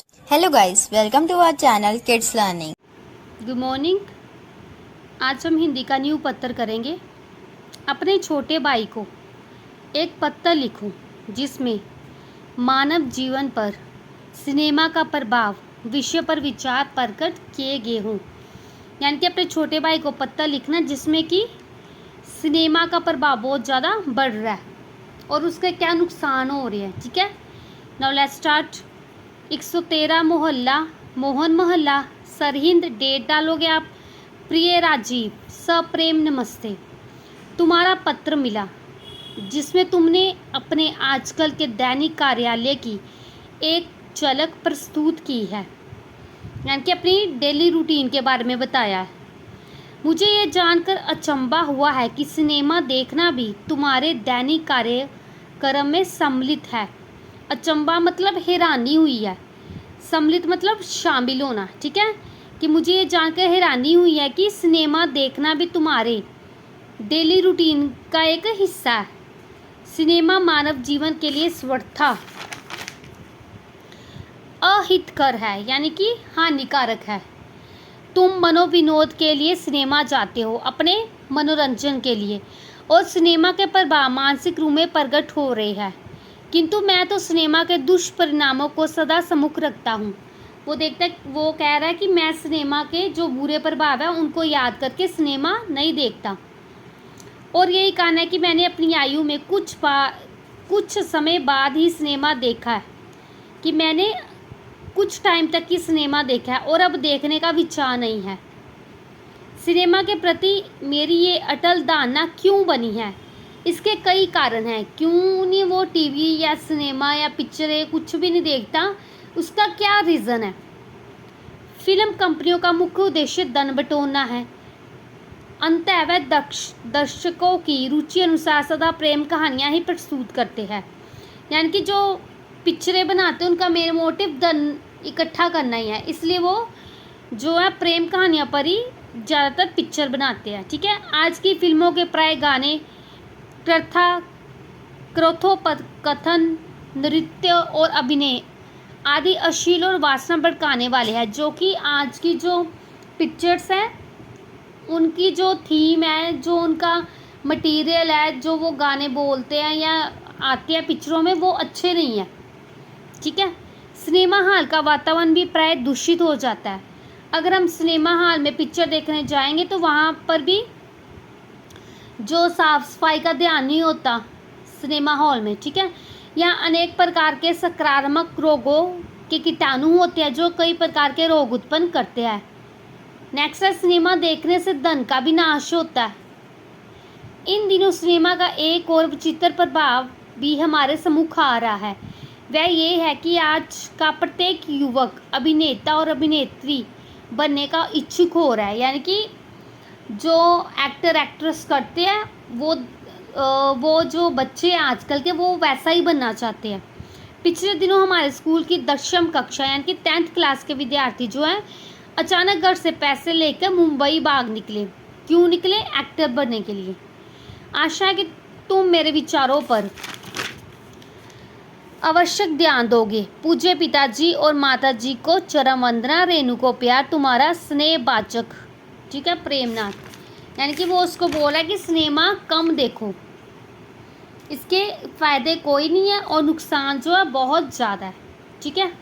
Hello guys, welcome to our channel kids learning. Good morning. आज हम हिंदी का new पत्र करेंगे। अपने छोटे भाई को एक पत्र लिखूं जिसमें मानव जीवन पर सिनेमा का प्रभाव विषय पर विचार प्रकट किए गए हों। यानी कि अपने छोटे भाई को पत्र लिखना जिसमें कि सिनेमा का प्रभाव बहुत ज़्यादा बढ़ रहा है और उसके क्या नुकसान हो रहे हैं। ठीक है, नाउ लेट्स स्टार्ट। 113 मोहल्ला, मोहन मोहल्ला, सरहिंद डेट डालोगे आप। प्रिय राजीव, सप्रेम नमस्ते। तुम्हारा पत्र मिला जिसमें तुमने अपने आजकल के दैनिक कार्यालय की एक झलक प्रस्तुत की है, यानी कि अपनी डेली रूटीन के बारे में बताया है। मुझे ये जानकर अचंभा हुआ है कि सिनेमा देखना भी तुम्हारे दैनिक कार्यक्रम में सम्मिलित है। अचंभा मतलब हैरानी हुई है, सम्मिलित मतलब शामिल होना। ठीक है, कि मुझे ये जानकर हैरानी हुई है कि सिनेमा देखना भी तुम्हारे डेली रूटीन का एक हिस्सा है। सिनेमा मानव जीवन के लिए स्वर्थता अहितकर है, यानी कि हानिकारक है। तुम मनोविनोद के लिए सिनेमा जाते हो, अपने मनोरंजन के लिए, और सिनेमा के प्रभाव मानसिक रूप में प्रकट हो रहे हैं। किंतु मैं तो सिनेमा के दुष्परिणामों को सदा सम्मुख रखता हूँ। वो कह रहा है कि मैं सिनेमा के जो बुरे प्रभाव हैं उनको याद करके सिनेमा नहीं देखता। और यही कहना है कि मैंने अपनी आयु में कुछ समय बाद ही सिनेमा देखा है, कि मैंने कुछ टाइम तक ही सिनेमा देखा है और अब देखने का विचार नहीं है। सिनेमा के प्रति मेरी ये अटल धारणा क्यों बनी है? इसके कई कारण हैं। क्यों नहीं वो टीवी या सिनेमा या पिक्चरें कुछ भी नहीं देखता, उसका क्या रीज़न है? फिल्म कंपनियों का मुख्य उद्देश्य धन बटोरना है। अंततः वे दर्शकों की रुचि अनुसार सदा प्रेम कहानियाँ ही प्रस्तुत करते हैं। यानी कि जो पिक्चरें बनाते हैं उनका मेन मोटिव धन इकट्ठा करना ही है, इसलिए वो जो है प्रेम कहानियाँ पर ही ज़्यादातर पिक्चर बनाते हैं। ठीक है, आज की फिल्मों के प्राय गाने कथा, कथन, नृत्य और अभिनय आदि अश्लील और वासना भड़काने वाले हैं। जो कि आज की जो पिक्चर्स हैं उनकी जो थीम है, जो उनका मटेरियल है, जो वो गाने बोलते हैं या आते हैं पिक्चरों में, वो अच्छे नहीं हैं। ठीक है, सिनेमा हॉल का वातावरण भी प्राय दूषित हो जाता है। अगर हम सिनेमा हॉल में पिक्चर देखने जाएंगे तो वहाँ पर भी जो साफ सफाई का ध्यान नहीं होता सिनेमा हॉल में। ठीक है, यहाँ अनेक प्रकार के संक्रामक रोगों के कीटाणु होते हैं जो कई प्रकार के रोग उत्पन्न करते हैं। नेक्स्ट है, सिनेमा देखने से धन का भी नाश होता है। इन दिनों सिनेमा का एक और विचित्र प्रभाव भी हमारे सम्मुख आ रहा है। वह ये है कि आज का प्रत्येक युवक अभिनेता और अभिनेत्री बनने का इच्छुक हो रहा है। यानी कि जो एक्टर एक्ट्रेस करते हैं वो जो बच्चे आजकल के वो वैसा ही बनना चाहते हैं। पिछले दिनों हमारे स्कूल की 10वीं कक्षा यानी कि 10th क्लास के विद्यार्थी जो हैं अचानक घर से पैसे लेकर मुंबई भाग निकले। क्यों निकले? एक्टर बनने के लिए। आशा है कि तुम मेरे विचारों पर आवश्यक ध्यान दोगे। पूज्य पिताजी और माताजी को चरण वंदना। रेणु को प्यार, तुम्हारा स्नेहवाचक। ठीक है, प्रेमनाथ। यानी कि वो उसको बोला कि सिनेमा कम देखो, इसके फ़ायदे कोई नहीं है और नुकसान जो है बहुत ज़्यादा है। ठीक है।